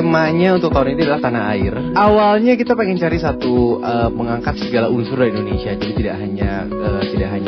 temanya untuk tahun ini adalah tanah air. Awalnya kita pengen cari satu mengangkat segala unsur dari Indonesia. Jadi tidak hanya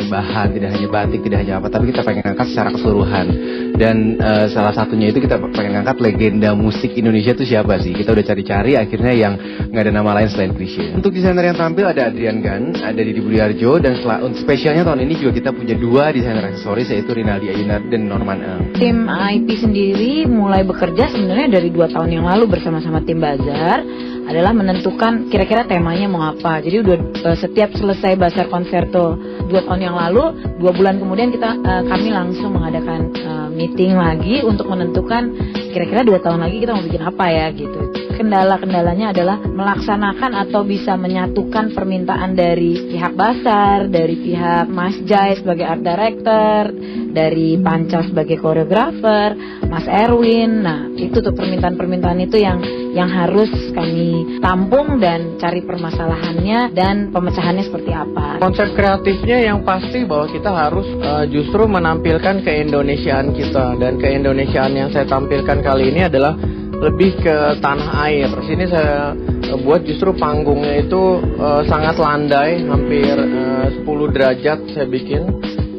bahan, tidak hanya batik, tidak hanya apa, tapi kita pengen angkat secara keseluruhan. Dan salah satunya itu kita pengen angkat legenda musik Indonesia itu siapa sih? Kita udah cari-cari, akhirnya yang nggak ada nama lain selain Chrisye. Untuk desainer yang tampil ada Adrian Gan, ada Didi Budiarjo, dan untuk spesialnya tahun ini juga kita punya 2 desainer aksesoris, yaitu Rinaldi Ayunar dan Norman Eng. Tim IP sendiri mulai bekerja sebenarnya dari 2 tahun yang lalu bersama-sama tim Bazar, adalah menentukan kira-kira temanya mau apa. Jadi udah setiap selesai Bazar Concerto 2 tahun yang lalu, 2 bulan kemudian kami langsung mengadakan meeting lagi untuk menentukan kira-kira 2 tahun lagi kita mau bikin apa ya gitu. Kendala-kendalanya adalah melaksanakan atau bisa menyatukan permintaan dari pihak Bazar, dari pihak Mas Jai sebagai art director, dari Panca sebagai koreografer, Mas Erwin. Nah, itu tuh permintaan-permintaan itu yang harus kami tampung dan cari permasalahannya dan pemecahannya seperti apa. Konsep kreatifnya yang pasti bahwa kita harus justru menampilkan keindonesiaan kita, dan keindonesiaan yang saya tampilkan kali ini adalah lebih ke tanah air. Di sini saya buat justru panggungnya itu sangat landai, hampir 10 derajat saya bikin.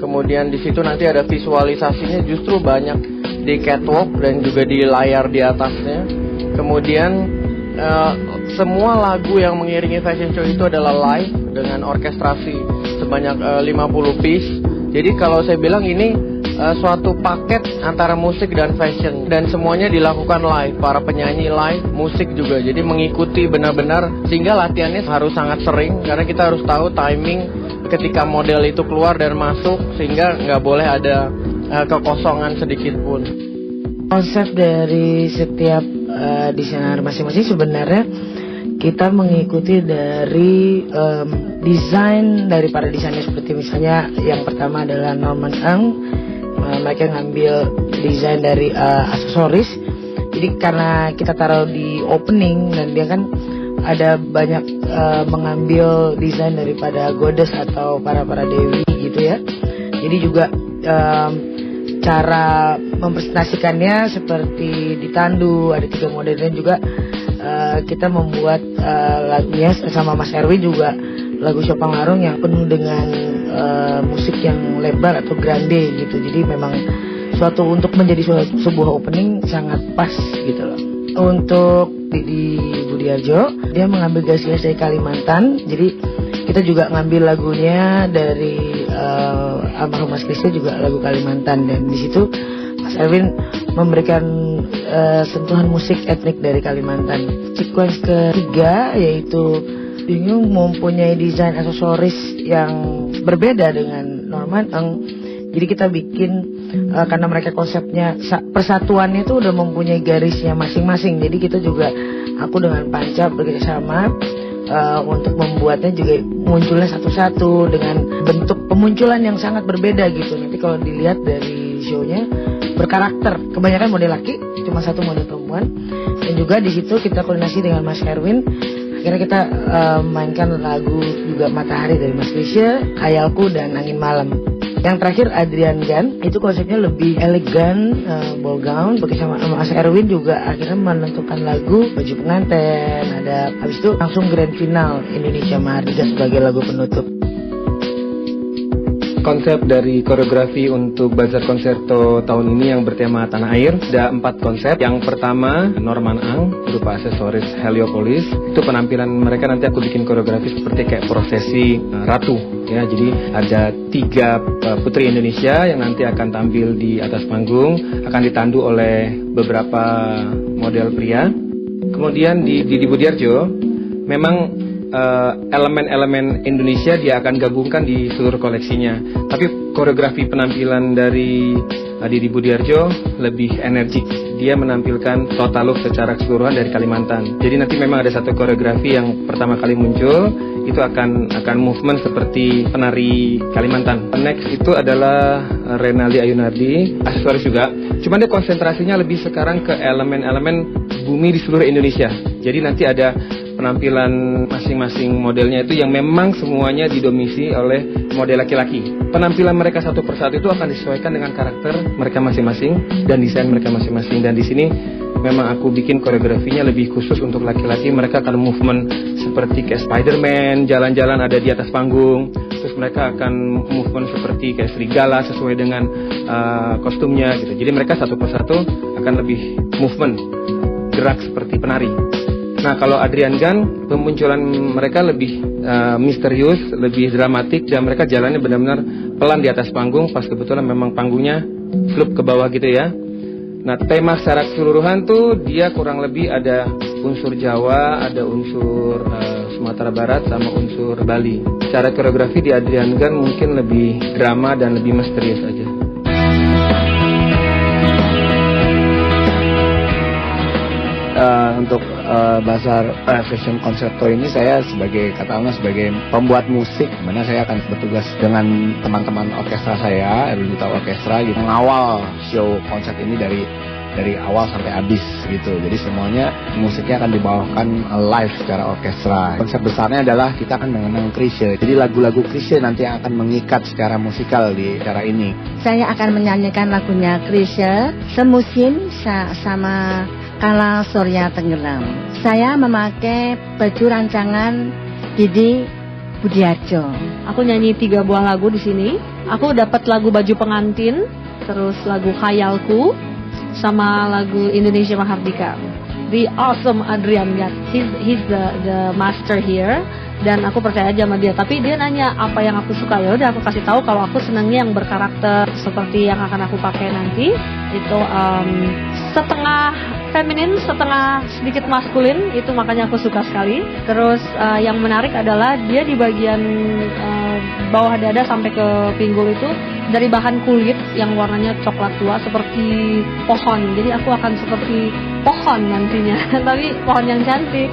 Kemudian di situ nanti ada visualisasinya justru banyak di catwalk dan juga di layar di atasnya. Kemudian semua lagu yang mengiringi fashion show itu adalah live dengan orkestrasi sebanyak 50 piece. Jadi kalau saya bilang ini suatu paket antara musik dan fashion, dan semuanya dilakukan live, para penyanyi live, musik juga. Jadi mengikuti benar-benar, sehingga latihannya harus sangat sering karena kita harus tahu timing ketika model itu keluar dan masuk, sehingga nggak boleh ada kekosongan sedikit pun. Konsep dari setiap desainer masing-masing sebenarnya kita mengikuti dari desain dari para desainer, seperti misalnya yang pertama adalah Norman Eng. Mereka ngambil desain dari aksesoris. Jadi karena kita taruh di opening, dan dia kan ada banyak mengambil desain daripada goddess atau para dewi gitu ya. Jadi juga cara mempresentasikannya seperti ditandu, ada 3 modelnya juga. Kita membuat lagunya sama Mas Erwin juga, lagu Siopang Larung yang penuh dengan musik yang lebar atau grande gitu. Jadi memang untuk menjadi sebuah opening sangat pas gitu loh. Untuk Didi Budiarjo, dia mengambil garis dari Kalimantan. Jadi kita juga ngambil lagunya dari almarhum Mas Chrisye, juga lagu Kalimantan, dan di situ Mas Erwin memberikan sentuhan musik etnik dari Kalimantan. Sequence ketiga yaitu Bingung mempunyai desain aksesoris yang berbeda dengan Norman Eng. Jadi kita bikin karena mereka konsepnya persatuannya itu udah mempunyai garisnya masing-masing. Jadi kita juga, aku dengan Panca bekerjasama untuk membuatnya juga munculnya satu-satu dengan bentuk pemunculan yang sangat berbeda gitu. Nanti kalau dilihat dari show-nya berkarakter, kebanyakan model laki, cuma 1 model perempuan. Dan juga di situ kita koordinasi dengan Mas Erwin. Akhirnya kita mainkan lagu juga Matahari dari Mas Chrisye, Khayalku, dan Angin Malam. Yang terakhir Adrian Gan, itu konsepnya lebih elegan, ball gown. Bersama Mas Erwin juga akhirnya menentukan lagu Baju Pengantin. Habis itu langsung grand final Indonesia Mahardika sebagai lagu penutup. Konsep dari koreografi untuk Bazar Concerto tahun ini yang bertema tanah air, ada 4 konsep. Yang pertama Norman Ang berupa aksesoris Heliopolis. Itu penampilan mereka, nanti aku bikin koreografi seperti kayak prosesi ratu ya. Jadi ada 3 putri Indonesia yang nanti akan tampil di atas panggung, akan ditandu oleh beberapa model pria. Kemudian di Didi Budiarjo memang elemen-elemen Indonesia dia akan gabungkan di seluruh koleksinya. Tapi koreografi penampilan dari Didi Budiarjo lebih energik. Dia menampilkan total look secara keseluruhan dari Kalimantan. Jadi nanti memang ada satu koreografi yang pertama kali muncul, itu akan movement seperti penari Kalimantan. Next itu adalah Rinaldi Ayunardi, aksesoris juga. Cuman dia konsentrasinya lebih sekarang ke elemen-elemen bumi di seluruh Indonesia. Jadi nanti ada penampilan masing-masing modelnya itu yang memang semuanya didomisi oleh model laki-laki. Penampilan mereka satu persatu itu akan disesuaikan dengan karakter mereka masing-masing dan desain mereka masing-masing. Dan di sini Memang aku bikin koreografinya lebih khusus untuk laki-laki. Mereka akan movement seperti kayak Spider-Man, jalan-jalan ada di atas panggung. Terus mereka akan movement seperti kayak serigala sesuai dengan kostumnya gitu. Jadi mereka satu persatu akan lebih movement, gerak seperti penari. Nah, kalau Adrian Gun, pemunculan mereka lebih misterius, lebih dramatik, dan mereka jalannya benar-benar pelan di atas panggung. Pas kebetulan memang panggungnya slope ke bawah gitu ya. Nah, tema secara keseluruhan tuh dia kurang lebih ada unsur Jawa, ada unsur Sumatera Barat, sama unsur Bali. Secara koreografi di Adrian Gun mungkin lebih drama dan lebih misterius aja. Untuk Bazar Fashion Concerto ini saya sebagai pembuat musik, mana saya akan bertugas dengan teman-teman orkestra saya, Erudita Orkestra, gitu, mengawal show konser ini dari awal sampai habis gitu. Jadi semuanya musiknya akan dibawakan live secara orkestra. Konsep besarnya adalah kita akan mengenang Chrisye. Jadi lagu-lagu Chrisye nanti yang akan mengikat secara musikal di acara ini. Saya akan menyanyikan lagunya Chrisye, Semusim sama Kala Surya Tenggelam. Saya memakai baju rancangan Didi Budiarjo. Aku nyanyi 3 buah lagu di sini. Aku dapat lagu Baju Pengantin, terus lagu Khayalku, sama lagu Indonesia Mahardika. The awesome Adrian Gun. He's the master here. Dan aku percaya aja sama dia. Tapi dia nanya apa yang aku suka, ya udah aku kasih tahu kalau aku senangnya yang berkarakter seperti yang akan aku pakai nanti. Itu setengah feminin, setengah sedikit maskulin, itu makanya aku suka sekali. Terus yang menarik adalah dia di bagian bawah dada sampai ke pinggul itu dari bahan kulit yang warnanya coklat tua seperti pohon. Jadi aku akan seperti pohon nantinya, tapi pohon yang cantik.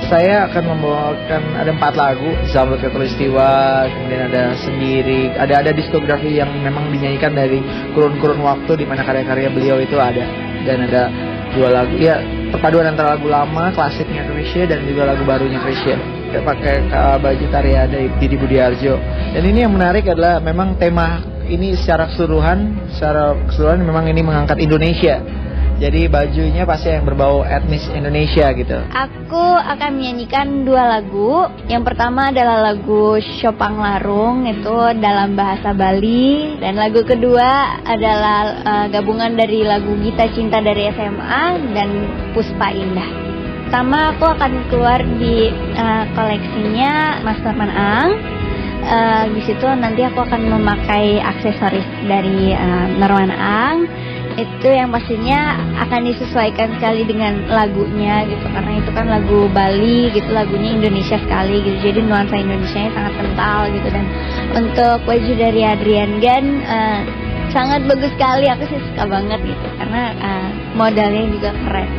Saya akan membawakan ada 4 lagu, Zamrud Khatulistiwa, kemudian ada Sendiri, ada diskografi yang memang dinyanyikan dari kurun-kurun waktu di mana karya-karya beliau itu ada, dan ada 2 lagu, ya perpaduan antara lagu lama klasiknya Chrisye dan juga lagu barunya Chrisye. Dia pakai baju tarian dari Didi Budiarjo. Dan ini yang menarik adalah memang tema ini secara keseluruhan memang ini mengangkat Indonesia. Jadi bajunya pasti yang berbau etnis Indonesia gitu. Aku akan menyanyikan 2 lagu. Yang pertama adalah lagu Syopang Larung, itu dalam bahasa Bali. Dan lagu kedua adalah gabungan dari lagu Gita Cinta dari SMA dan Puspa Indah. Pertama aku akan keluar di koleksinya Mas Norman Ang. Di situ nanti aku akan memakai aksesoris dari Norman Ang. Itu yang pastinya akan disesuaikan sekali dengan lagunya gitu, karena itu kan lagu Bali gitu, lagunya Indonesia sekali gitu, jadi nuansa Indonesianya sangat kental gitu. Dan untuk baju dari Adrian Gun sangat bagus sekali, aku sih suka banget gitu, karena modalnya juga keren.